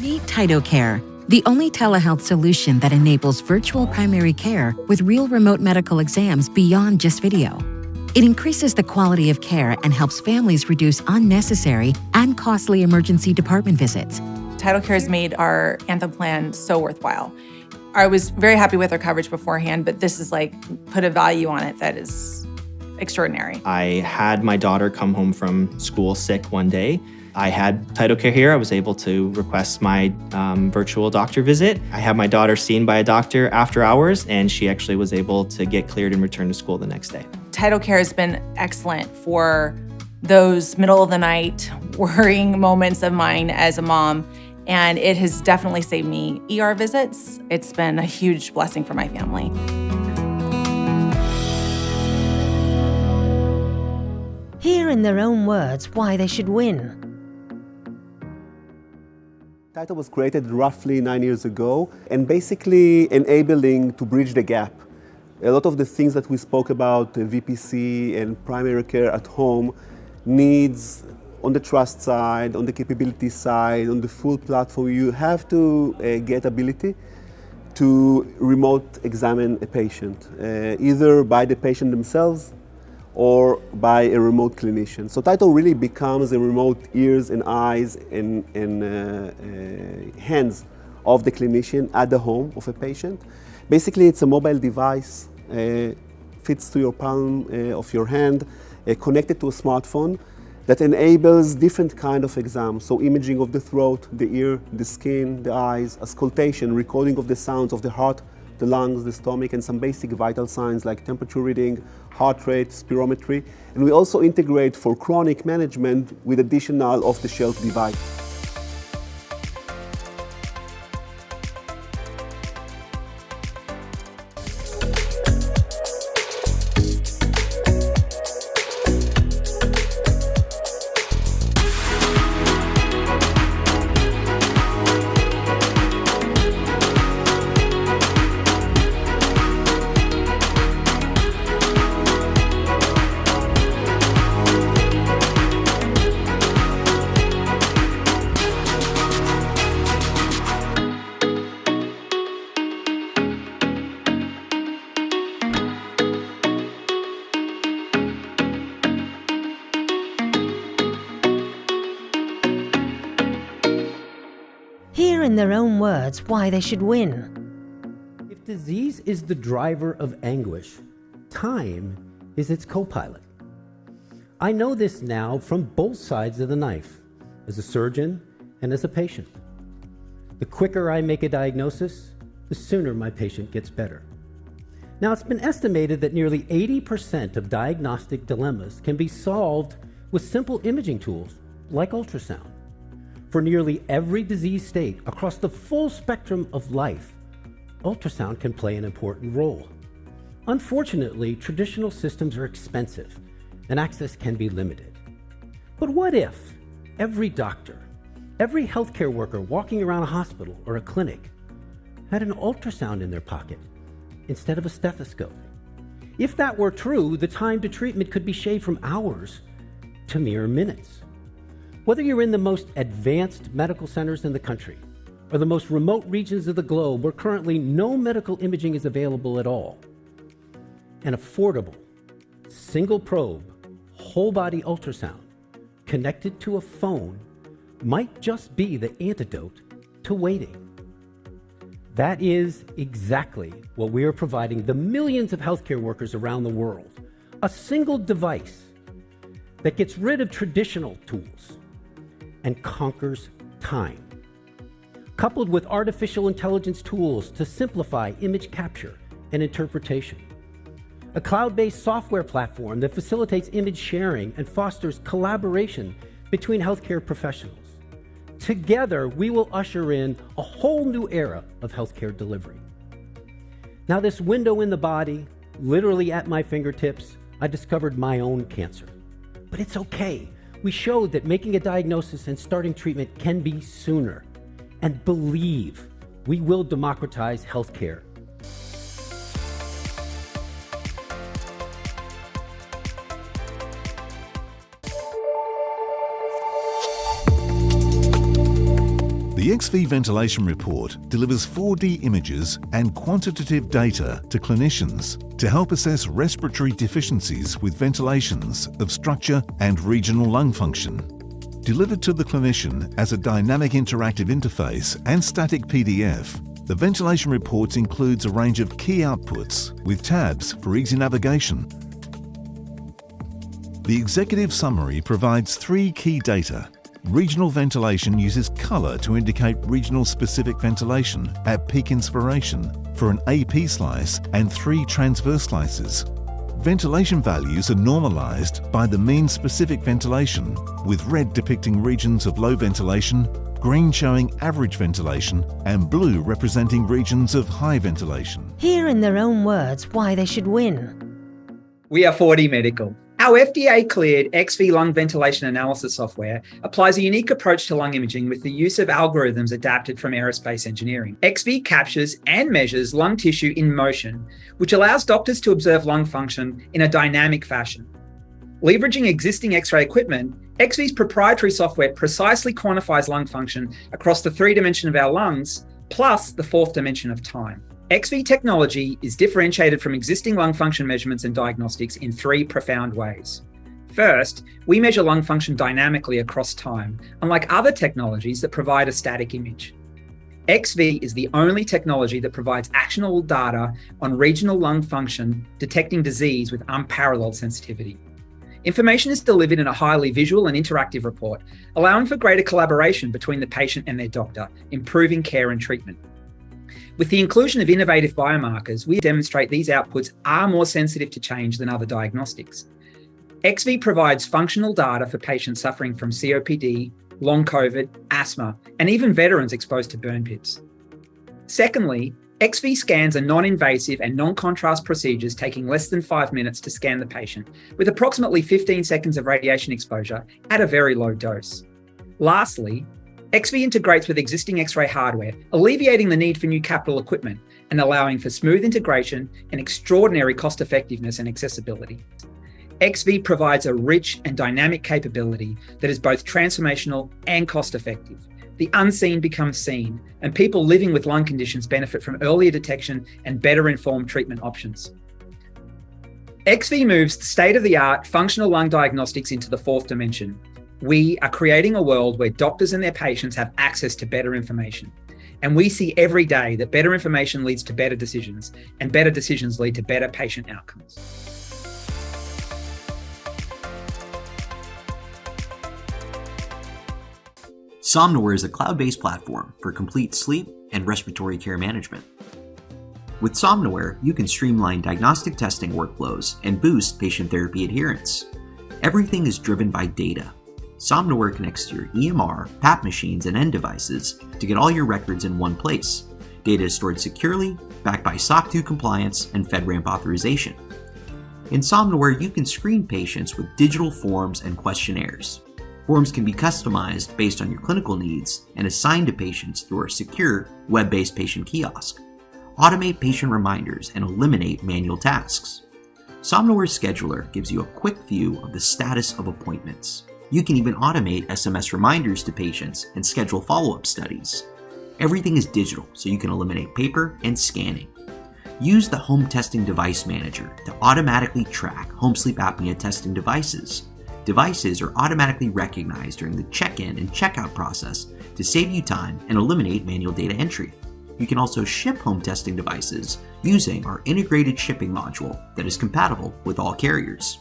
Meet TytoCare, the only telehealth solution that enables virtual primary care with real remote medical exams beyond just video. It increases the quality of care and helps families reduce unnecessary and costly emergency department visits. TytoCare has made our Anthem plan so worthwhile. I was very happy with our coverage beforehand, but this is put a value on it that is extraordinary. I had my daughter come home from school sick one day. I had TytoCare here. I was able to request my virtual doctor visit. I had my daughter seen by a doctor after hours, and she actually was able to get cleared and return to school the next day. TytoCare has been excellent for those middle of the night worrying moments of mine as a mom, and it has definitely saved me ER visits. It's been a huge blessing for my family. Hear in their own words why they should win. Tyto was created roughly 9 years ago and basically enabling to bridge the gap. A lot of the things that we spoke about, VPC and primary care at home, needs on the trust side, on the capability side, on the full platform. You have to get ability to remote examine a patient, either by the patient themselves or by a remote clinician. So Tyto really becomes a remote ears and eyes and hands of the clinician at the home of a patient. Basically, it's a mobile device, fits to your palm of your hand, connected to a smartphone that enables different kind of exams. So imaging of the throat, the ear, the skin, the eyes, auscultation, recording of the sounds of the heart, the lungs, the stomach, and some basic vital signs like temperature reading, heart rate, spirometry. And we also integrate for chronic management with additional off-the-shelf device. Hear in their own words why they should win. If disease is the driver of anguish, time is its co-pilot. I know this now from both sides of the knife, as a surgeon and as a patient. The quicker I make a diagnosis, the sooner my patient gets better. Now, it's been estimated that nearly 80% of diagnostic dilemmas can be solved with simple imaging tools like ultrasound. For nearly every disease state across the full spectrum of life, ultrasound can play an important role. Unfortunately, traditional systems are expensive and access can be limited. But what if every doctor, every healthcare worker walking around a hospital or a clinic had an ultrasound in their pocket instead of a stethoscope? If that were true, the time to treatment could be shaved from hours to mere minutes. Whether you're in the most advanced medical centers in the country or the most remote regions of the globe where currently no medical imaging is available at all, an affordable, single probe, whole body ultrasound connected to a phone might just be the antidote to waiting. That is exactly what we are providing the millions of healthcare workers around the world. A single device that gets rid of traditional tools and conquers time, coupled with artificial intelligence tools to simplify image capture and interpretation. A cloud-based software platform that facilitates image sharing and fosters collaboration between healthcare professionals. Together, we will usher in a whole new era of healthcare delivery. Now, this window in the body, literally at my fingertips, I discovered my own cancer. But it's okay. We showed that making a diagnosis and starting treatment can be sooner. And believe, we will democratize healthcare. The The XV Ventilation Report delivers 4D images and quantitative data to clinicians to help assess respiratory deficiencies with ventilations of structure and regional lung function. Delivered to the clinician as a dynamic interactive interface and static PDF, the ventilation reports includes a range of key outputs with tabs for easy navigation. The executive summary provides 3 key data. Regional ventilation uses colour to indicate regional specific ventilation at peak inspiration for an AP slice and 3 transverse slices. Ventilation values are normalised by the mean specific ventilation, with red depicting regions of low ventilation, green showing average ventilation, and blue representing regions of high ventilation. Hear in their own words why they should win. We are 4D Medical. Our FDA-cleared XV lung ventilation analysis software applies a unique approach to lung imaging with the use of algorithms adapted from aerospace engineering. XV captures and measures lung tissue in motion, which allows doctors to observe lung function in a dynamic fashion. Leveraging existing X-ray equipment, XV's proprietary software precisely quantifies lung function across the 3 dimension of our lungs, plus the 4th dimension of time. XV technology is differentiated from existing lung function measurements and diagnostics in 3 profound ways. First, we measure lung function dynamically across time, unlike other technologies that provide a static image. XV is the only technology that provides actionable data on regional lung function, detecting disease with unparalleled sensitivity. Information is delivered in a highly visual and interactive report, allowing for greater collaboration between the patient and their doctor, improving care and treatment. With the inclusion of innovative biomarkers, we demonstrate these outputs are more sensitive to change than other diagnostics. XV provides functional data for patients suffering from COPD, long COVID, asthma, and even veterans exposed to burn pits. Secondly, XV scans are non-invasive and non-contrast procedures taking less than 5 minutes to scan the patient, with approximately 15 seconds of radiation exposure at a very low dose. Lastly, XV integrates with existing X-ray hardware, alleviating the need for new capital equipment and allowing for smooth integration and extraordinary cost-effectiveness and accessibility. XV provides a rich and dynamic capability that is both transformational and cost-effective. The unseen becomes seen, and people living with lung conditions benefit from earlier detection and better informed treatment options. XV moves state-of-the-art functional lung diagnostics into the 4th dimension. We are creating a world where doctors and their patients have access to better information. And we see every day that better information leads to better decisions, and better decisions lead to better patient outcomes. Somnoware is a cloud-based platform for complete sleep and respiratory care management. With Somnoware, you can streamline diagnostic testing workflows and boost patient therapy adherence. Everything is driven by data. Somnoware connects to your EMR, PAP machines, and end devices to get all your records in one place. Data is stored securely, backed by SOC 2 compliance and FedRAMP authorization. In Somnoware, you can screen patients with digital forms and questionnaires. Forms can be customized based on your clinical needs and assigned to patients through our secure, web-based patient kiosk. Automate patient reminders and eliminate manual tasks. Somnoware Scheduler gives you a quick view of the status of appointments. You can even automate SMS reminders to patients and schedule follow-up studies. Everything is digital, so you can eliminate paper and scanning. Use the Home Testing Device Manager to automatically track home sleep apnea testing devices. Devices are automatically recognized during the check-in and check-out process to save you time and eliminate manual data entry. You can also ship home testing devices using our integrated shipping module that is compatible with all carriers.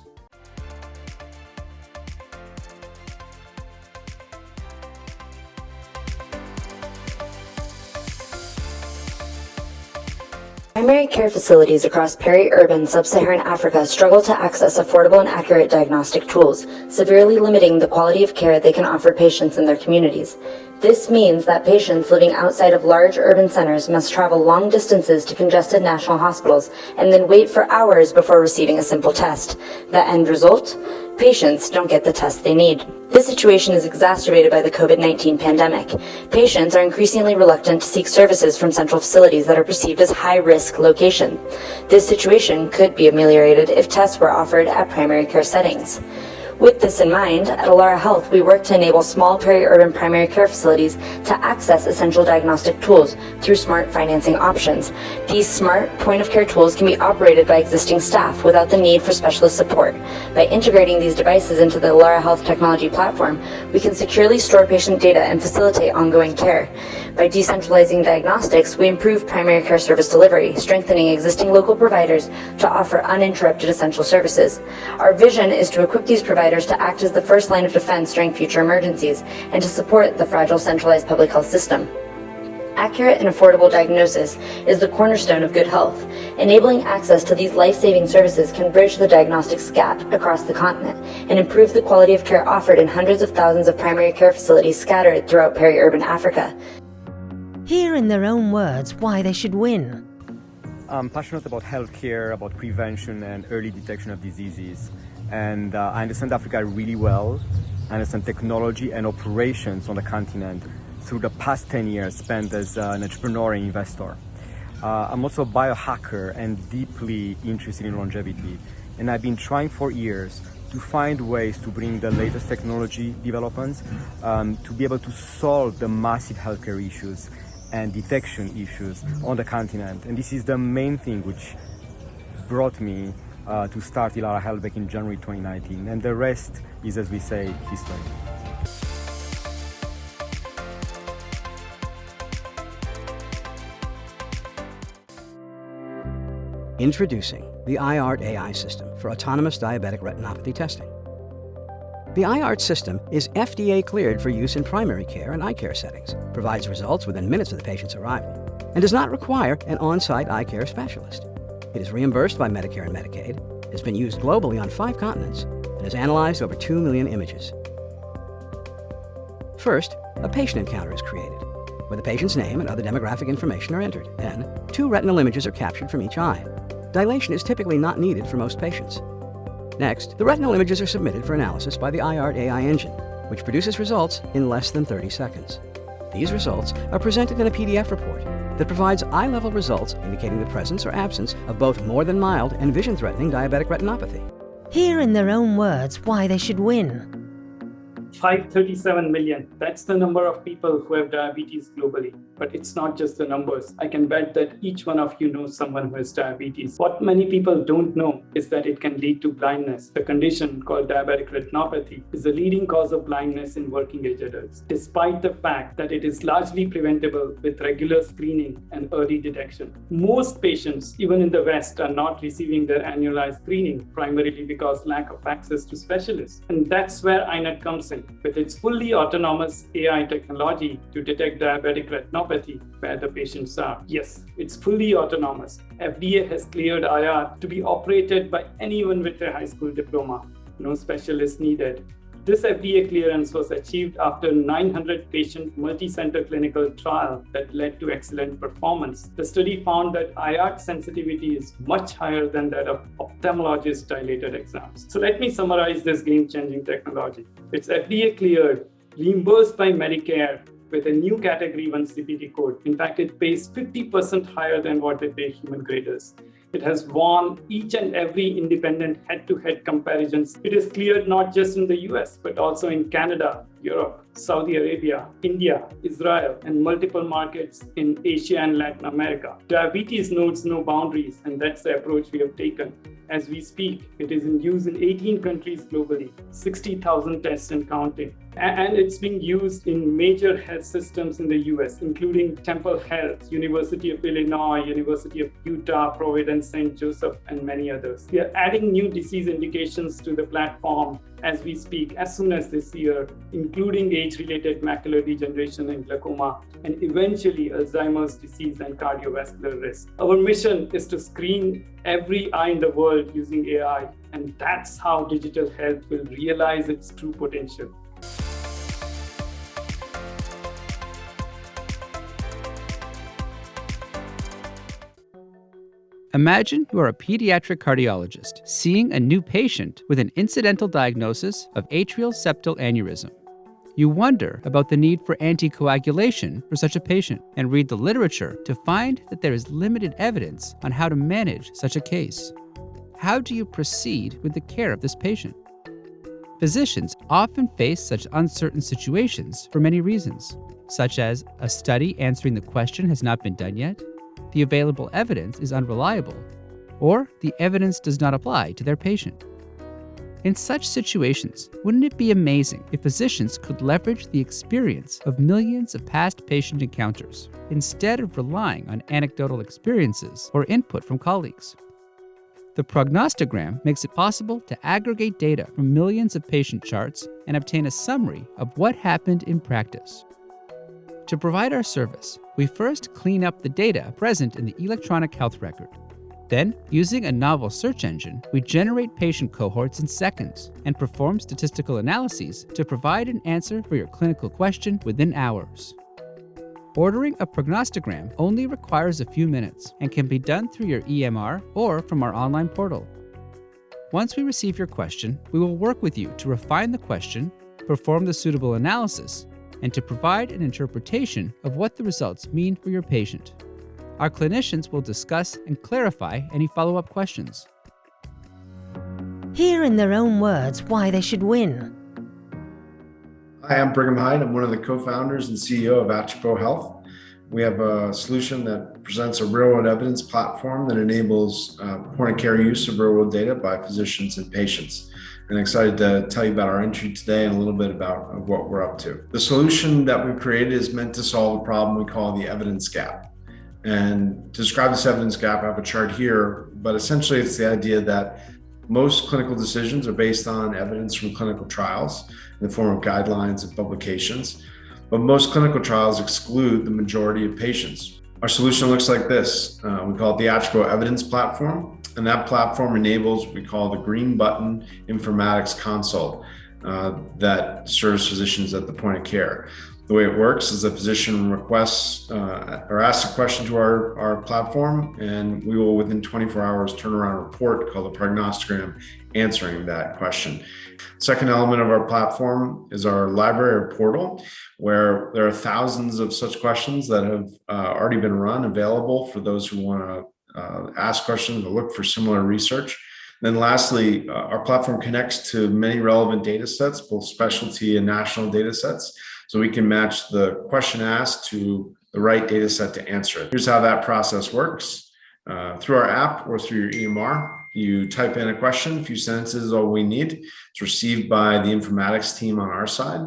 Primary care facilities across peri-urban sub-Saharan Africa struggle to access affordable and accurate diagnostic tools, severely limiting the quality of care they can offer patients in their communities. This means that patients living outside of large urban centers must travel long distances to congested national hospitals and then wait for hours before receiving a simple test. The end result? Patients don't get the test they need. This situation is exacerbated by the COVID-19 pandemic. Patients are increasingly reluctant to seek services from central facilities that are perceived as high-risk location. This situation could be ameliorated if tests were offered at primary care settings. With this in mind, at Alara Health, we work to enable small peri-urban primary care facilities to access essential diagnostic tools through smart financing options. These smart point-of-care tools can be operated by existing staff without the need for specialist support. By integrating these devices into the Alara Health technology platform, we can securely store patient data and facilitate ongoing care. By decentralizing diagnostics, we improve primary care service delivery, strengthening existing local providers to offer uninterrupted essential services. Our vision is to equip these providers to act as the first line of defense during future emergencies and to support the fragile centralized public health system. Accurate and affordable diagnosis is the cornerstone of good health. Enabling access to these life-saving services can bridge the diagnostics gap across the continent and improve the quality of care offered in hundreds of thousands of primary care facilities scattered throughout peri-urban Africa. Hear in their own words why they should win. I'm passionate about healthcare, about prevention and early detection of diseases. And I understand Africa really well. I understand technology and operations on the continent through the past 10 years spent as an entrepreneur and investor. I'm also a biohacker and deeply interested in longevity. And I've been trying for years to find ways to bring the latest technology developments to be able to solve the massive healthcare issues and detection issues on the continent. And this is the main thing which brought me to start Alara Health back in January 2019. And the rest is, as we say, history. Introducing the iArt AI system for autonomous diabetic retinopathy testing. The iArt system is FDA cleared for use in primary care and eye care settings, provides results within minutes of the patient's arrival, and does not require an on-site eye care specialist. It is reimbursed by Medicare and Medicaid, has been used globally on 5 continents, and has analyzed over 2 million images. First, a patient encounter is created, where the patient's name and other demographic information are entered. Then, 2 retinal images are captured from each eye. Dilation is typically not needed for most patients. Next, the retinal images are submitted for analysis by the iArt AI engine, which produces results in less than 30 seconds. These results are presented in a PDF report that provides eye-level results indicating the presence or absence of both more than mild and vision-threatening diabetic retinopathy. Hear in their own words why they should win. 537 million. That's the number of people who have diabetes globally. But it's not just the numbers. I can bet that each one of you knows someone who has diabetes. What many people don't know is that it can lead to blindness. The condition called diabetic retinopathy is the leading cause of blindness in working age adults, despite the fact that it is largely preventable with regular screening and early detection. Most patients, even in the West, are not receiving their annualized screening, primarily because lack of access to specialists. And that's where iNet comes in, with its fully autonomous AI technology to detect diabetic retinopathy where the patients are. Yes, it's fully autonomous. FDA has cleared IR to be operated by anyone with a high school diploma. No specialist needed. This FDA clearance was achieved after 900 patient multi-center clinical trial that led to excellent performance. The study found that IR sensitivity is much higher than that of ophthalmologist dilated exams. So let me summarize this game-changing technology. It's FDA cleared, reimbursed by Medicare with a new category 1 CPT code. In fact, it pays 50% higher than what they pay human graders. It has won each and every independent head-to-head comparisons. It is cleared not just in the US, but also in Canada, Europe, Saudi Arabia, India, Israel, and multiple markets in Asia and Latin America. Diabetes knows no boundaries, and that's the approach we have taken. As we speak, it is in use in 18 countries globally, 60,000 tests and counting. And it's being used in major health systems in the US, including Temple Health, University of Illinois, University of Utah, Providence, St. Joseph, and many others. We are adding new disease indications to the platform as we speak, as soon as this year, including age-related macular degeneration and glaucoma, and eventually Alzheimer's disease and cardiovascular risk. Our mission is to screen every eye in the world using AI, and that's how digital health will realize its true potential. Imagine you are a pediatric cardiologist seeing a new patient with an incidental diagnosis of atrial septal aneurysm. You wonder about the need for anticoagulation for such a patient and read the literature to find that there is limited evidence on how to manage such a case. How do you proceed with the care of this patient? Physicians often face such uncertain situations for many reasons, such as a study answering the question has not been done yet, the available evidence is unreliable, or the evidence does not apply to their patient. In such situations, wouldn't it be amazing if physicians could leverage the experience of millions of past patient encounters instead of relying on anecdotal experiences or input from colleagues? The prognostogram makes it possible to aggregate data from millions of patient charts and obtain a summary of what happened in practice. To provide our service, we first clean up the data present in the electronic health record. Then, using a novel search engine, we generate patient cohorts in seconds and perform statistical analyses to provide an answer for your clinical question within hours. Ordering a prognostogram only requires a few minutes and can be done through your EMR or from our online portal. Once we receive your question, we will work with you to refine the question, perform the suitable analysis, and to provide an interpretation of what the results mean for your patient. Our clinicians will discuss and clarify any follow-up questions. Hear in their own words why they should win. Hi, I'm Brigham Hyde. I'm one of the co-founders and CEO of Atchipo Health. We have a solution that presents a real-world evidence platform that enables point-of-care use of real-world data by physicians and patients. And I'm excited to tell you about our entry today and a little bit about what we're up to. The solution that we've created is meant to solve a problem we call the evidence gap. And to describe this evidence gap, I have a chart here, but essentially it's the idea that most clinical decisions are based on evidence from clinical trials in the form of guidelines and publications, but most clinical trials exclude the majority of patients. Our solution looks like this. We call it the Atchipo Evidence Platform, and that platform enables what we call the green button informatics console that serves physicians at the point of care. The way it works is a physician requests or asks a question to our platform, and we will within 24 hours turn around a report called a prognostogram answering that question. Second element of our platform is our library or portal, where there are thousands of such questions that have already been run available for those who want to ask questions or look for similar research. Then lastly, our platform connects to many relevant data sets, both specialty and national data sets, so we can match the question asked to the right data set to answer it. Here's how that process works. Through our app or through your EMR, you type in a question, a few sentences is all we need. It's received by the informatics team on our side,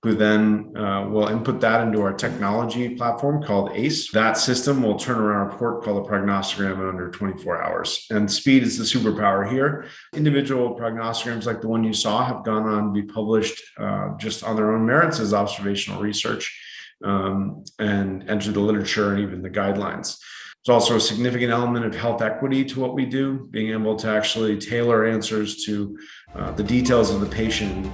who then will input that into our technology platform called ACE. That system will turn around a report called a prognostogram in under 24 hours. And speed is the superpower here. Individual prognosticograms like the one you saw have gone on to be published just on their own merits as observational research and enter the literature and even the guidelines. There's also a significant element of health equity to what we do, being able to actually tailor answers to the details of the patient.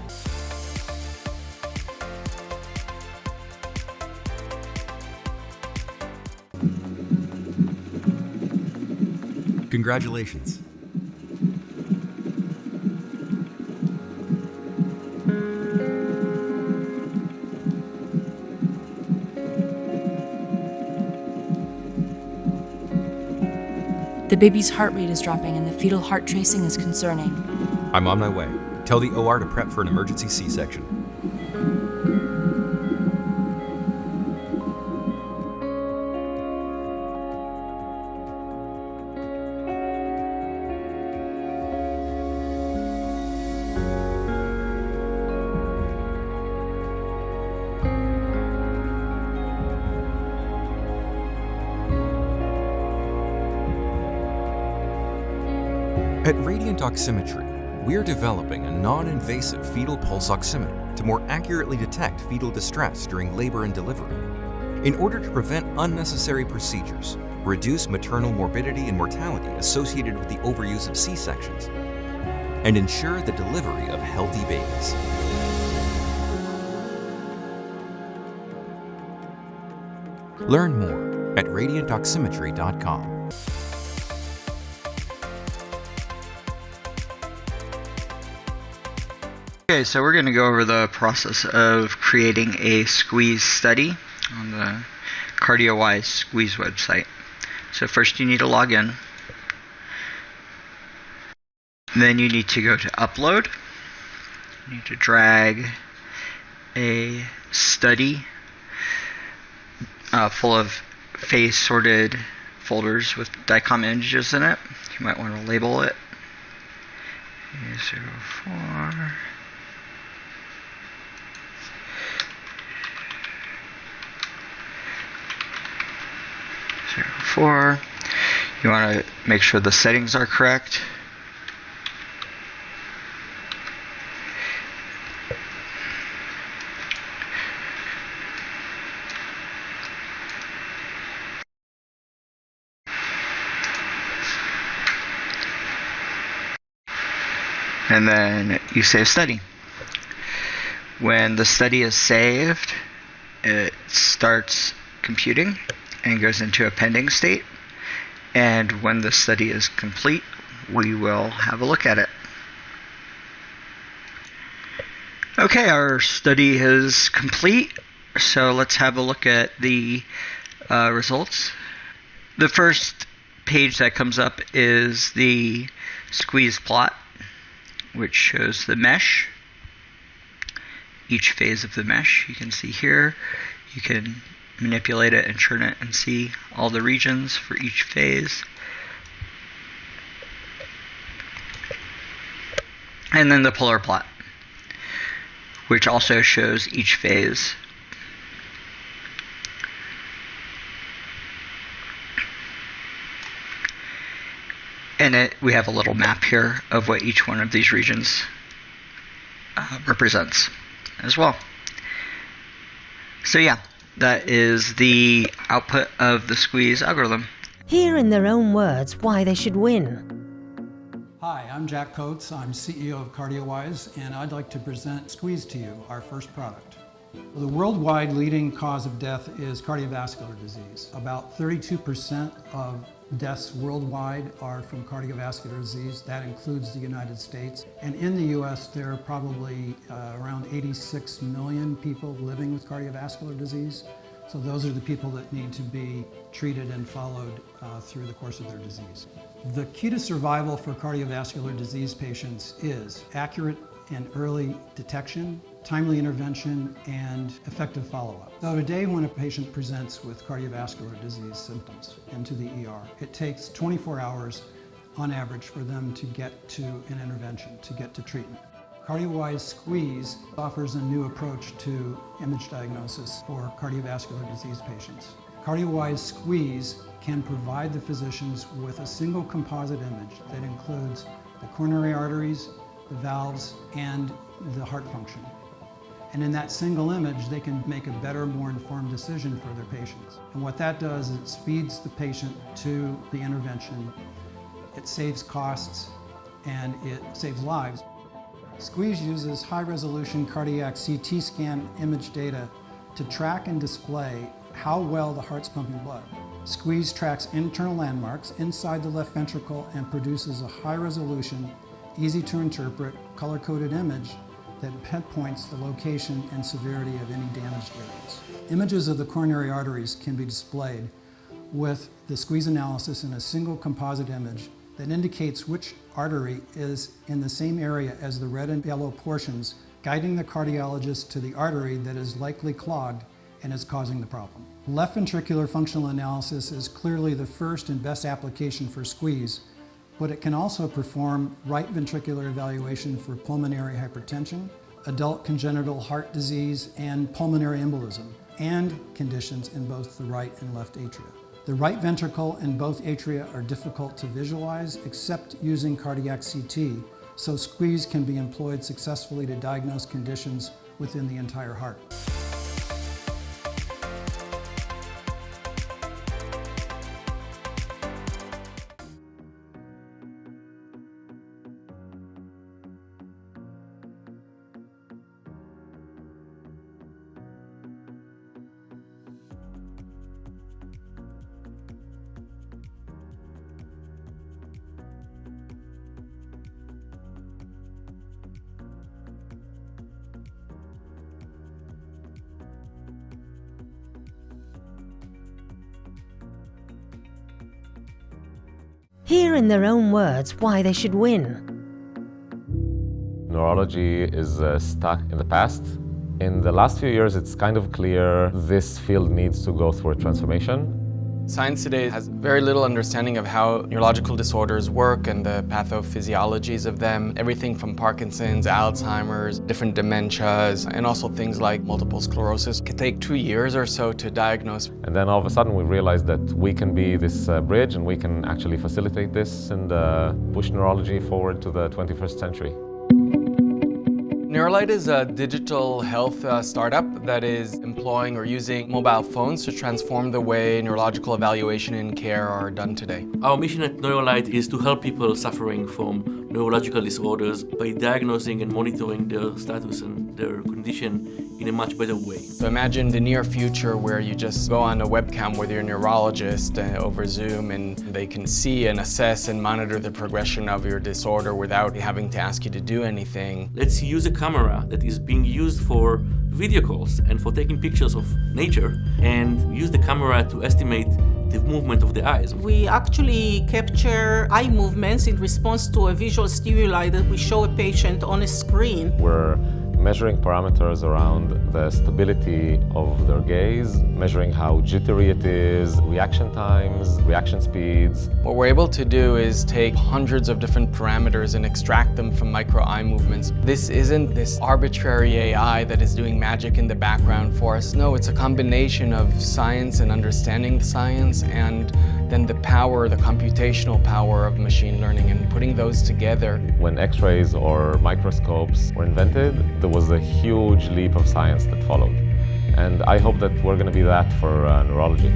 Congratulations. The baby's heart rate is dropping and the fetal heart tracing is concerning. I'm on my way. Tell the OR to prep for an emergency C-section. At Radiant Oximetry, we're developing a non-invasive fetal pulse oximeter to more accurately detect fetal distress during labor and delivery, in order to prevent unnecessary procedures, reduce maternal morbidity and mortality associated with the overuse of C-sections, and ensure the delivery of healthy babies. Learn more at radiantoximetry.com. Okay, so we're going to go over the process of creating a squeeze study on the CardioWise Squeeze website. So first you need to log in. Then you need to go to Upload. You need to drag a study full of phase sorted folders with DICOM images in it. You might want to label it A04. You want to make sure the settings are correct. And then you save study. When the study is saved, it starts computing and goes into a pending state. And when the study is complete, we will have a look at it. Okay, our study is complete, so let's have a look at the results. The first page that comes up is the squeeze plot, which shows the mesh, each phase of the mesh. You can see here, you can manipulate it and churn it and see all the regions for each phase. And then the polar plot, which also shows each phase. And we have a little map here of what each one of these regions represents as well. So yeah, that is the output of the squeeze algorithm. Hear in their own words why they should win. Hi, I'm Jack Coates. I'm CEO of CardioWise, and I'd like to present Squeeze to you, our first product. The worldwide leading cause of death is cardiovascular disease. About 32% of deaths worldwide are from cardiovascular disease. That includes the United States. And in the US, there are probably around 86 million people living with cardiovascular disease. So those are the people that need to be treated and followed through the course of their disease. The key to survival for cardiovascular disease patients is accurate and early detection, timely intervention, and effective follow-up. So today, when a patient presents with cardiovascular disease symptoms into the ER, it takes 24 hours on average for them to get to an intervention, to get to treatment. CardioWise Squeeze offers a new approach to image diagnosis for cardiovascular disease patients. CardioWise Squeeze can provide the physicians with a single composite image that includes the coronary arteries, the valves, and the heart function. And in that single image, they can make a better, more informed decision for their patients. And what that does is it speeds the patient to the intervention, it saves costs, and it saves lives. Squeeze uses high-resolution cardiac CT scan image data to track and display how well the heart's pumping blood. Squeeze tracks internal landmarks inside the left ventricle and produces a high-resolution, easy-to-interpret, color-coded image that pinpoints the location and severity of any damaged areas. Images of the coronary arteries can be displayed with the squeeze analysis in a single composite image that indicates which artery is in the same area as the red and yellow portions, guiding the cardiologist to the artery that is likely clogged and is causing the problem. Left ventricular functional analysis is clearly the first and best application for squeeze, but it can also perform right ventricular evaluation for pulmonary hypertension, adult congenital heart disease, and pulmonary embolism, and conditions in both the right and left atria. The right ventricle and both atria are difficult to visualize except using cardiac CT, so squeeze can be employed successfully to diagnose conditions within the entire heart. Hear in their own words why they should win. Neurology is stuck in the past. In the last few years, it's kind of clear this field needs to go through a transformation. Science today has very little understanding of how neurological disorders work and the pathophysiologies of them. Everything from Parkinson's, Alzheimer's, different dementias, and also things like multiple sclerosis. It can take 2 years or so to diagnose. And then all of a sudden we realized that we can be this bridge and we can actually facilitate this and push neurology forward to the 21st century. Neurolight is a digital health startup that is employing or using mobile phones to transform the way neurological evaluation and care are done today. Our mission at Neurolight is to help people suffering from neurological disorders by diagnosing and monitoring their status and their condition in a much better way. So imagine the near future where you just go on a webcam with your neurologist over Zoom and they can see and assess and monitor the progression of your disorder without having to ask you to do anything. Let's use a camera that is being used for video calls and for taking pictures of nature and use the camera to estimate the movement of the eyes. We actually capture eye movements in response to a visual stimuli that we show a patient on a screen. We're measuring parameters around the stability of their gaze, measuring how jittery it is, reaction times, reaction speeds. What we're able to do is take hundreds of different parameters and extract them from micro eye movements. This isn't this arbitrary AI that is doing magic in the background for us. No, it's a combination of science and understanding the science and then the power, the computational power of machine learning and putting those together. When X-rays or microscopes were invented, there was a huge leap of science that followed. And I hope that we're going to be that for neurology.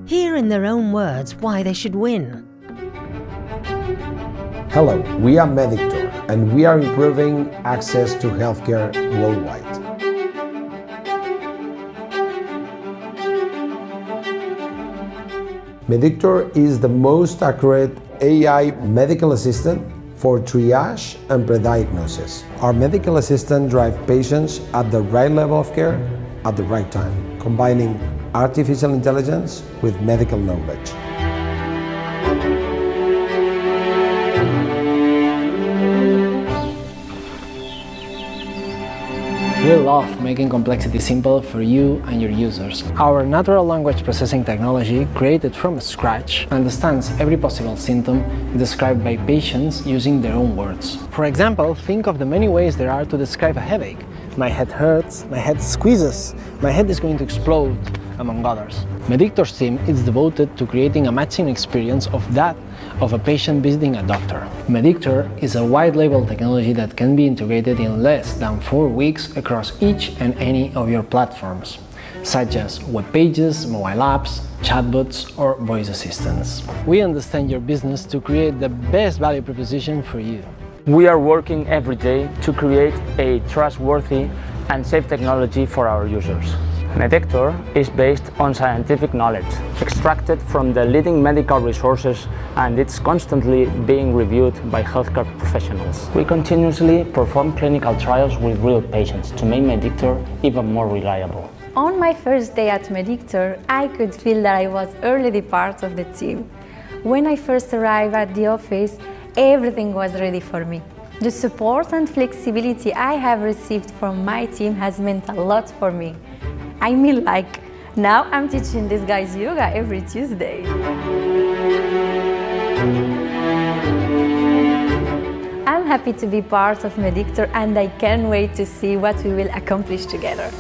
Hear in their own words why they should win. Hello, we are Medictor, and we are improving access to healthcare worldwide. Medictor is the most accurate AI medical assistant for triage and pre-diagnosis. Our medical assistant drives patients at the right level of care at the right time, combining artificial intelligence with medical knowledge. We love making complexity simple for you and your users. Our natural language processing technology, created from scratch, understands every possible symptom described by patients using their own words. For example, think of the many ways there are to describe a headache. My head hurts, my head squeezes, my head is going to explode, among others. Medictor's team is devoted to creating a matching experience of that of a patient visiting a doctor. Medictor is a white-label technology that can be integrated in less than 4 weeks across each and any of your platforms, such as web pages, mobile apps, chatbots, or voice assistants. We understand your business to create the best value proposition for you. We are working every day to create a trustworthy and safe technology for our users. Medictor is based on scientific knowledge, extracted from the leading medical resources, and it's constantly being reviewed by healthcare professionals. We continuously perform clinical trials with real patients to make Medictor even more reliable. On my first day at Medictor, I could feel that I was already part of the team. When I first arrived at the office, everything was ready for me. The support and flexibility I have received from my team has meant a lot for me. I mean, like, now I'm teaching these guys yoga every Tuesday. I'm happy to be part of Medictor and I can't wait to see what we will accomplish together.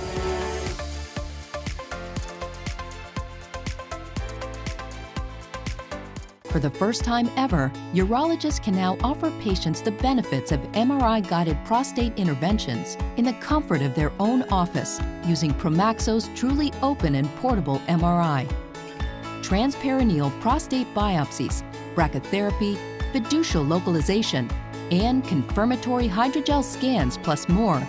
For the first time ever, urologists can now offer patients the benefits of MRI-guided prostate interventions in the comfort of their own office using Promaxo's truly open and portable MRI. Transperineal prostate biopsies, brachytherapy, fiducial localization, and confirmatory hydrogel scans plus more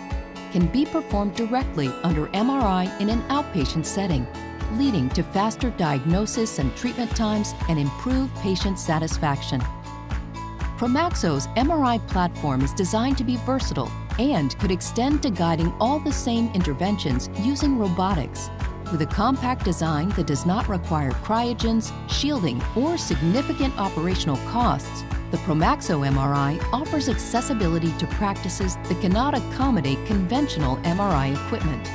can be performed directly under MRI in an outpatient setting, leading to faster diagnosis and treatment times and improved patient satisfaction. Promaxo's MRI platform is designed to be versatile and could extend to guiding all the same interventions using robotics. With a compact design that does not require cryogens, shielding, or significant operational costs, the Promaxo MRI offers accessibility to practices that cannot accommodate conventional MRI equipment.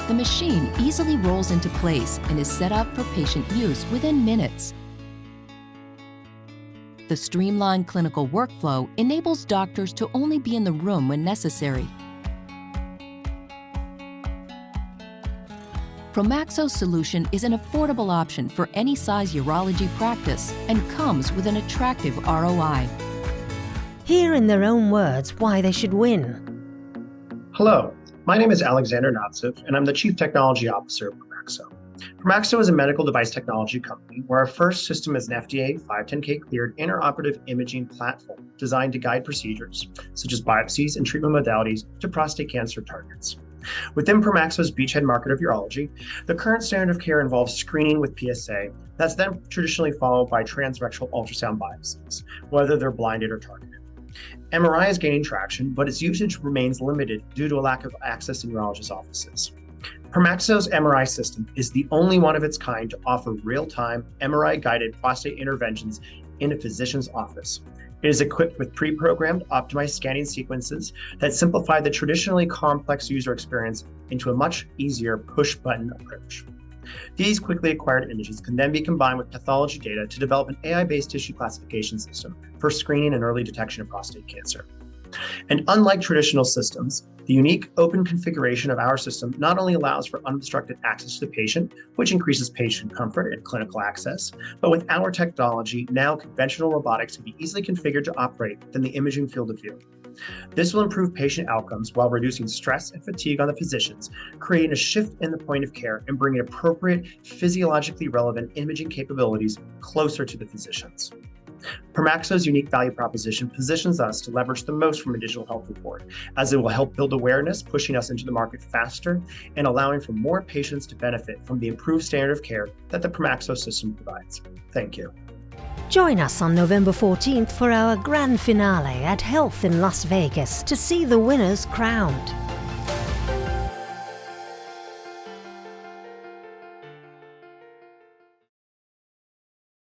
The machine easily rolls into place and is set up for patient use within minutes. The streamlined clinical workflow enables doctors to only be in the room when necessary. Promaxo's solution is an affordable option for any size urology practice and comes with an attractive ROI. Hear in their own words why they should win. Hello, my name is Alexander Natsev, and I'm the Chief Technology Officer of Promaxo. Promaxo is a medical device technology company where our first system is an FDA 510(k) cleared intraoperative imaging platform designed to guide procedures, such as biopsies and treatment modalities, to prostate cancer targets. Within Promaxo's beachhead market of urology, the current standard of care involves screening with PSA that's then traditionally followed by transrectal ultrasound biopsies, whether they're blinded or targeted. MRI is gaining traction, but its usage remains limited due to a lack of access in urologists' offices. Promaxo's MRI system is the only one of its kind to offer real-time MRI-guided prostate interventions in a physician's office. It is equipped with pre-programmed, optimized scanning sequences that simplify the traditionally complex user experience into a much easier push-button approach. These quickly acquired images can then be combined with pathology data to develop an AI-based tissue classification system for screening and early detection of prostate cancer. And unlike traditional systems, the unique open configuration of our system not only allows for unobstructed access to the patient, which increases patient comfort and clinical access, but with our technology, now conventional robotics can be easily configured to operate within the imaging field of view. This will improve patient outcomes while reducing stress and fatigue on the physicians, creating a shift in the point of care and bringing appropriate, physiologically relevant imaging capabilities closer to the physicians. Promaxo's unique value proposition positions us to leverage the most from a digital health report, as it will help build awareness, pushing us into the market faster and allowing for more patients to benefit from the improved standard of care that the Promaxo system provides. Thank you. Join us on November 14th for our grand finale at Health in Las Vegas to see the winners crowned.